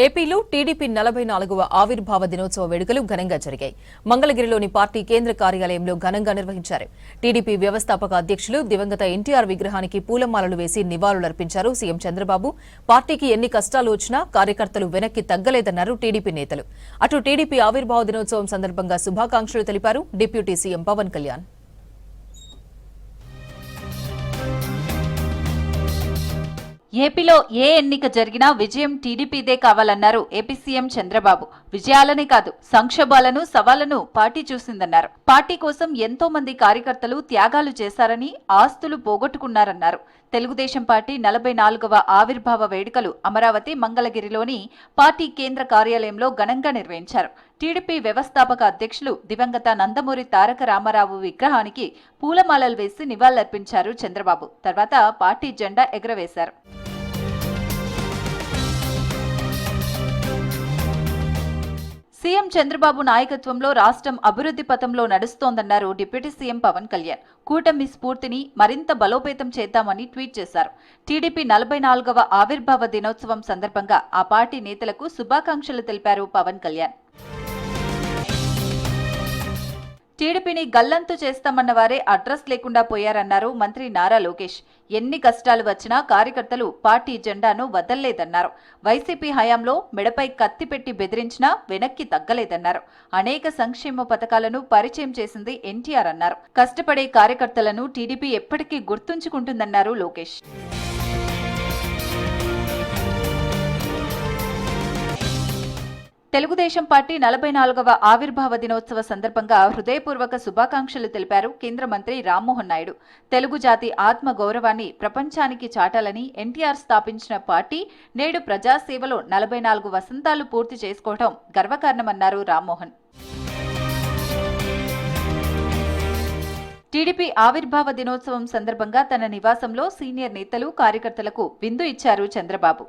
ఏపీలో టీడీపీ 44వ ఆవిర్భావ దినోత్సవ వేడుకలు ఘనంగా జరిగాయి. మంగళగిరిలోని పార్టీ కేంద్ర కార్యాలయంలో ఘనంగా నిర్వహించారు. టీడీపీ వ్యవస్థాపక అధ్యక్షులు దివంగత ఎన్టీఆర్ విగ్రహానికి పూలమాలలు వేసి నివాళులర్పించారు సీఎం చంద్రబాబు. పార్టీకి ఎన్ని కష్టాలు వచ్చినా కార్యకర్తలు వెనక్కి తగ్గలేదన్నారు టీడీపీ నేతలు. అటు టీడీపీ ఆవిర్భావ దినోత్సవం సందర్భంగా శుభాకాంక్షలు తెలిపారు డిప్యూటీ సీఎం పవన్ కళ్యాణ్. ఏపీలో ఏ ఎన్నిక జరిగినా విజయం టీడీపీదే కావాలన్నారు ఏపీ సీఎం చంద్రబాబు. విజయాలనే కాదు సంక్షోభాలను సవాళ్లను పార్టీ చూసిందన్నారు. పార్టీ కోసం ఎంతో మంది కార్యకర్తలు త్యాగాలు చేశారని, ఆస్తులు పోగొట్టుకున్నారన్నారు. తెలుగుదేశం పార్టీ 44వ ఆవిర్భావ వేడుకలు అమరావతి మంగళగిరిలోని పార్టీ కేంద్ర కార్యాలయంలో ఘనంగా నిర్వహించారు. టీడీపీ వ్యవస్థాపక అధ్యక్షులు దివంగత నందమూరి తారక రామారావు విగ్రహానికి పూలమాలలు వేసి నివాళులర్పించారు చంద్రబాబు. తర్వాత పార్టీ జెండా ఎగురవేశారు. సీఎం చంద్రబాబు నాయకత్వంలో రాష్ట్రం అభివృద్ధి పథంలో నడుస్తోందన్నారు డిప్యూటీ సీఎం పవన్ కళ్యాణ్. కూటమి స్ఫూర్తిని మరింత బలోపేతం చేద్దామని ట్వీట్ చేశారు. టీడీపీ 44వ ఆవిర్భావ దినోత్సవం సందర్భంగా ఆ పార్టీ నేతలకు శుభాకాంక్షలు తెలిపారు పవన్ కళ్యాణ్. టీడీపీని గల్లంతు చేస్తామన్న వారే అడ్రస్ లేకుండా పోయారన్నారు మంత్రి నారా లోకేష్. ఎన్ని కష్టాలు వచ్చినా కార్యకర్తలు పార్టీ జెండాను వదల్లేదన్నారు. వైసీపీ హయాంలో మెడపై కత్తి పెట్టి బెదిరించినా వెనక్కి తగ్గలేదన్నారు. అనేక సంక్షేమ పథకాలను పరిచయం చేసింది ఎన్టీఆర్ అన్నారు. కష్టపడే కార్యకర్తలను టీడీపీ ఎప్పటికీ గుర్తుంచుకుంటుందన్నారు లోకేష్. తెలుగుదేశం పార్టీ 44వ ఆవిర్భావ దినోత్సవ సందర్భంగా హృదయపూర్వక శుభాకాంక్షలు తెలిపారు కేంద్ర మంత్రి రామ్మోహన్ నాయుడు. తెలుగు జాతి ఆత్మ గౌరవాన్ని ప్రపంచానికి చాటాలని ఎన్టీఆర్ స్థాపించిన పార్టీ నేడు ప్రజాసేవలో 44 వసంతాలు పూర్తి చేసుకోవడం గర్వకారణమన్నారు రామ్మోహన్. టీడీపీ ఆవిర్భావ దినోత్సవం సందర్భంగా తన నివాసంలో సీనియర్ నేతలు కార్యకర్తలకు విందు ఇచ్చారు చంద్రబాబు.